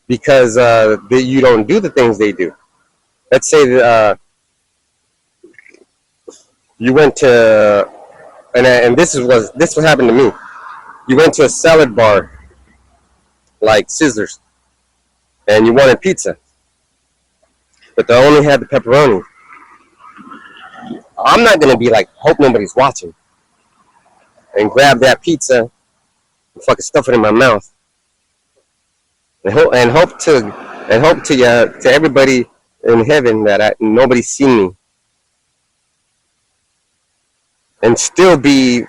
because you don't do the things they do. Let's say that, you went to, and this what happened to me. You went to a salad bar like Sizzlers, and you wanted pizza, but they only had the pepperoni. I'm not gonna be like, hope nobody's watching, and grab that pizza and fucking stuff it in my mouth, and hope to everybody in heaven that nobody's seen me, and still be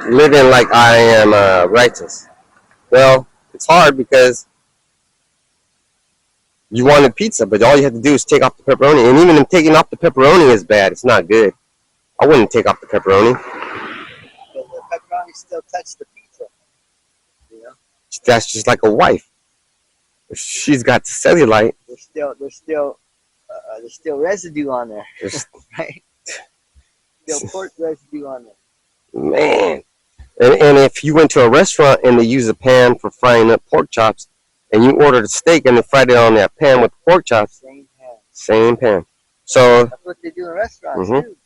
living like I am righteous. Well, it's hard because you wanted pizza, but all you have to do is take off the pepperoni, and even if taking off the pepperoni is bad, it's not good. I wouldn't take off the pepperoni. But the pepperoni still touch the pizza. You know, That's just like a wife. If she's got cellulite, there's still residue on there, right? Still pork residue on there. man. And if you went to a restaurant and they use a pan for frying up pork chops, and you ordered a steak and they fried it on that pan with pork chops, same pan. So that's what they do in restaurants too.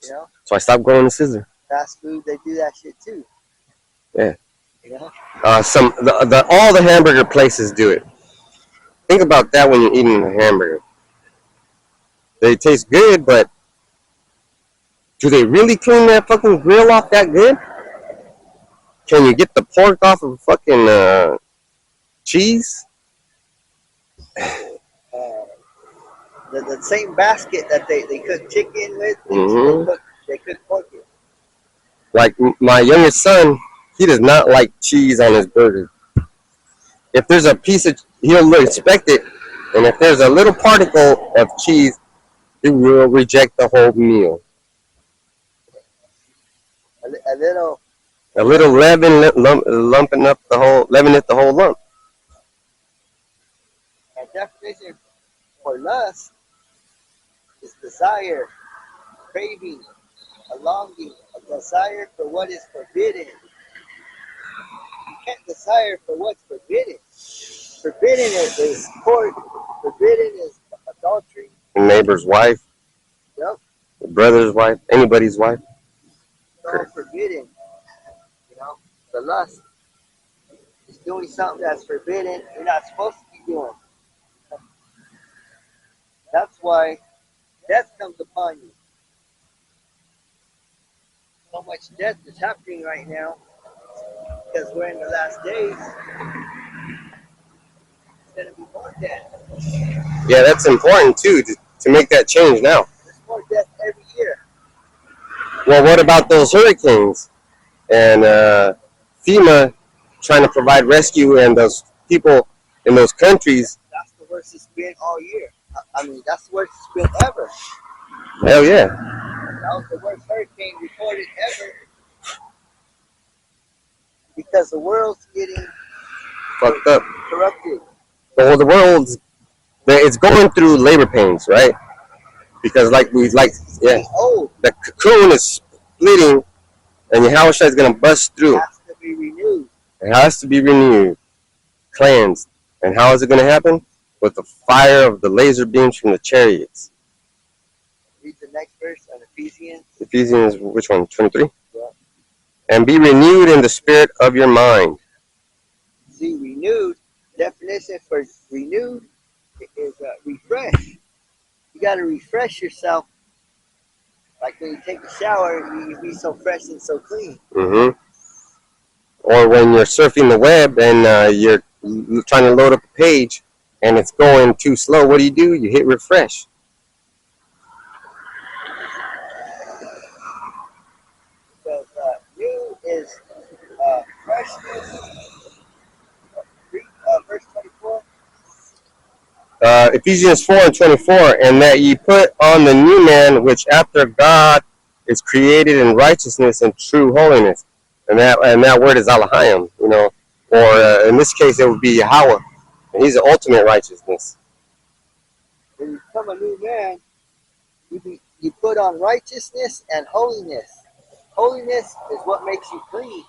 You know. So I stopped going to Sizzler. Fast food, they do that shit too. Yeah. You know. All the hamburger places do it. Think about that when you're eating a hamburger. They taste good, but do they really clean that fucking grill off that good? Can you get the pork off of fucking cheese? The same basket that they cook chicken with, they cook pork with. Like my youngest son, he does not like cheese on his burger. If there's a piece of, he'll inspect it, and if there's a little particle of cheese, he will reject the whole meal. A little leaven lumping up the whole, leavening the whole lump. A definition for lust is desire, craving, a longing, a desire for what is forbidden. You can't desire for what's forbidden. Forbidden is pork. Forbidden is adultery. The neighbor's wife. Yep. The brother's wife. Anybody's wife. It's all forbidden. You know, the lust is doing something that's forbidden. You're not supposed to be doing. That's why death comes upon you. So much death is happening right now because we're in the last days. There's going to be more death. Yeah, that's important too to make that change now. There's more death every year. Well, what about those hurricanes and FEMA trying to provide rescue and those people in those countries? That's the worst it's been all year. I mean, that's the worst it's been ever. Hell yeah. That was the worst hurricane recorded ever. Because the world's getting fucked up. Corrupted. Well, the world's, it's going through labor pains, right? Because the cocoon is splitting and Yahushua is going to bust through. It has to be renewed. It has to be renewed, cleansed. And how is it going to happen? With the fire of the laser beams from the chariots. Read the next verse on Ephesians. Ephesians, which one? 23? Yeah. And be renewed in the spirit of your mind. See, renewed, definition for renewed is refresh. You got to refresh yourself. Like when you take a shower, you be so fresh and so clean. Mm-hmm. Or when you're surfing the web and you're trying to load up a page and it's going too slow, what do? You hit refresh. Because new is freshness. Verse 24. Ephesians 4:24, and that ye put on the new man, which after God is created in righteousness and true holiness. And that word is Alahayim, you know, or in this case it would be Yahweh, and he's the ultimate righteousness. When you become a new man, you put on righteousness and holiness. Holiness is what makes you clean.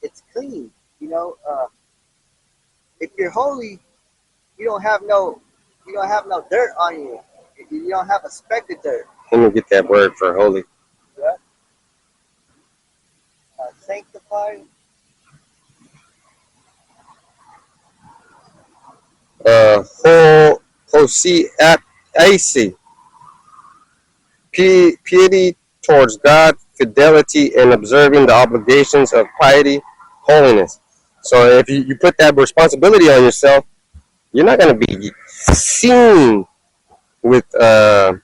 It's clean, you know. If you're holy, you don't have no dirt on you. You don't have a speck of dirt. Let me get that word for holy. Yeah. Sanctified. Hosi AC. Piety towards God, fidelity, and observing the obligations of piety, holiness. So if you put that responsibility on yourself, you're not going to be seen with a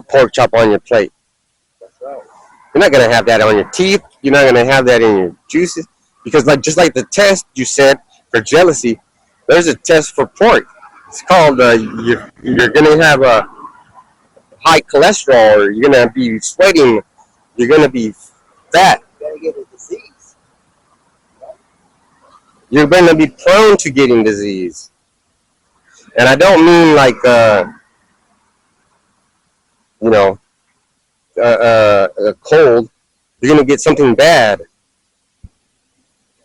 pork chop on your plate. That's right. You're not going to have that on your teeth. You're not going to have that in your juices. Because just like the test you said for jealousy, there's a test for pork. It's called you're going to have a high cholesterol, or you're going to be sweating. You're going to be fat. You're gonna get a disease. You're going to be prone to getting disease. And I don't mean like you know a cold. You're going to get something bad.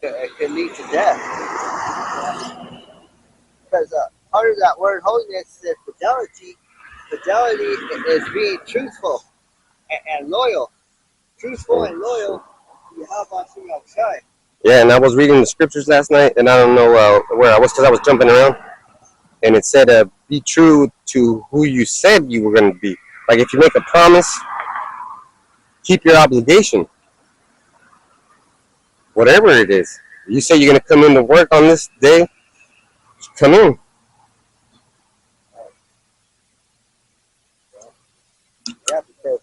It could lead to death. Because part of that word holiness is fidelity. Fidelity is being truthful and loyal. Truthful and loyal. You have on outside. Yeah, and I was reading the scriptures last night, and I don't know where I was because I was jumping around, and it said, "Be true to who you said you were going to be." Like if you make a promise, keep your obligation, whatever it is. You say you're going to come into work on this day, come in. Yeah, because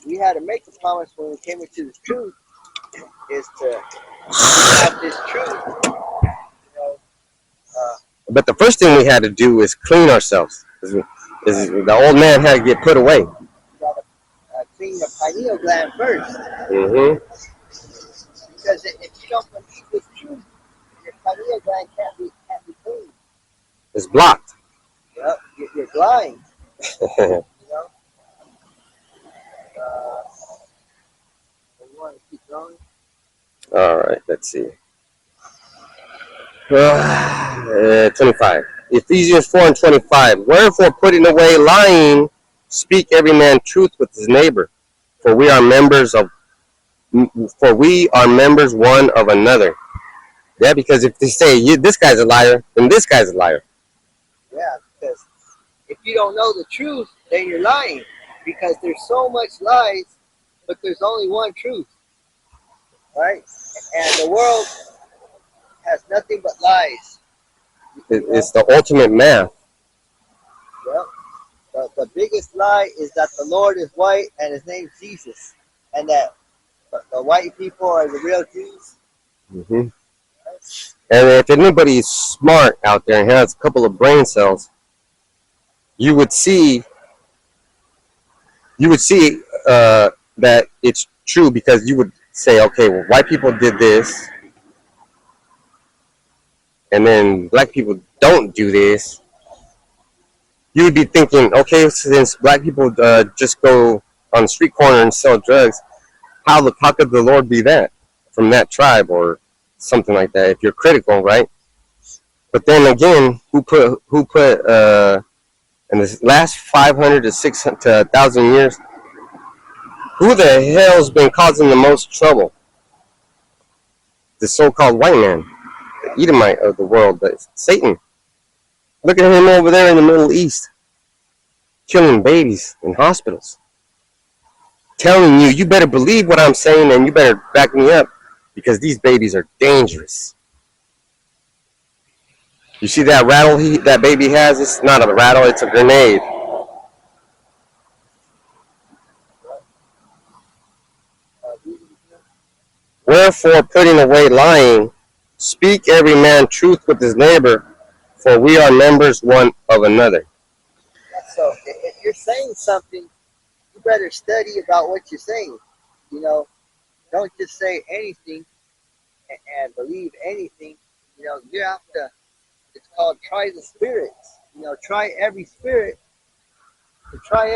we had to make a promise when we came into the truth is to have this truth. You know, But the first thing we had to do is clean ourselves. Is the old man had to get put away. you gotta clean the pineal gland first. Mm-hmm. Because if you don't believe this truth, your pineal gland can't be clean. It's blocked. Yep, you're blind. You know. You want to keep going? All right, let's see. 25. Ephesians 4 and 25. Wherefore, putting away lying, speak every man truth with his neighbor, for we are members one of another. Yeah, because if they say this guy's a liar, then this guy's a liar. Yeah, because if you don't know the truth, then you're lying. Because there's so much lies, but there's only one truth, right? And the world has nothing but lies. It's the ultimate math. Yep. The biggest lie is that the Lord is white and his name's Jesus, and that the white people are the real Jews. Mm-hmm. And if anybody's smart out there and has a couple of brain cells, you would see that it's true, because you would say, okay, well, white people did this, and then black people don't do this. You would be thinking, okay, since black people just go on the street corner and sell drugs, how could the Lord be that from that tribe or something like that? If you're critical, right? But then again, who put in the last 500 to 600 to 1,000 years, who the hell's been causing the most trouble? The so-called white man, the Edomite of the world, but Satan. Look at him over there in the Middle East, killing babies in hospitals. Telling you, you better believe what I'm saying and you better back me up, because these babies are dangerous. You see that rattle that baby has? It's not a rattle, it's a grenade. Wherefore, putting away lying, speak every man truth with his neighbor, for we are members one of another. So if you're saying something, you better study about what you're saying. You know, don't just say anything and believe anything. You know, you have to. It's called try the spirits. You know, try every spirit to try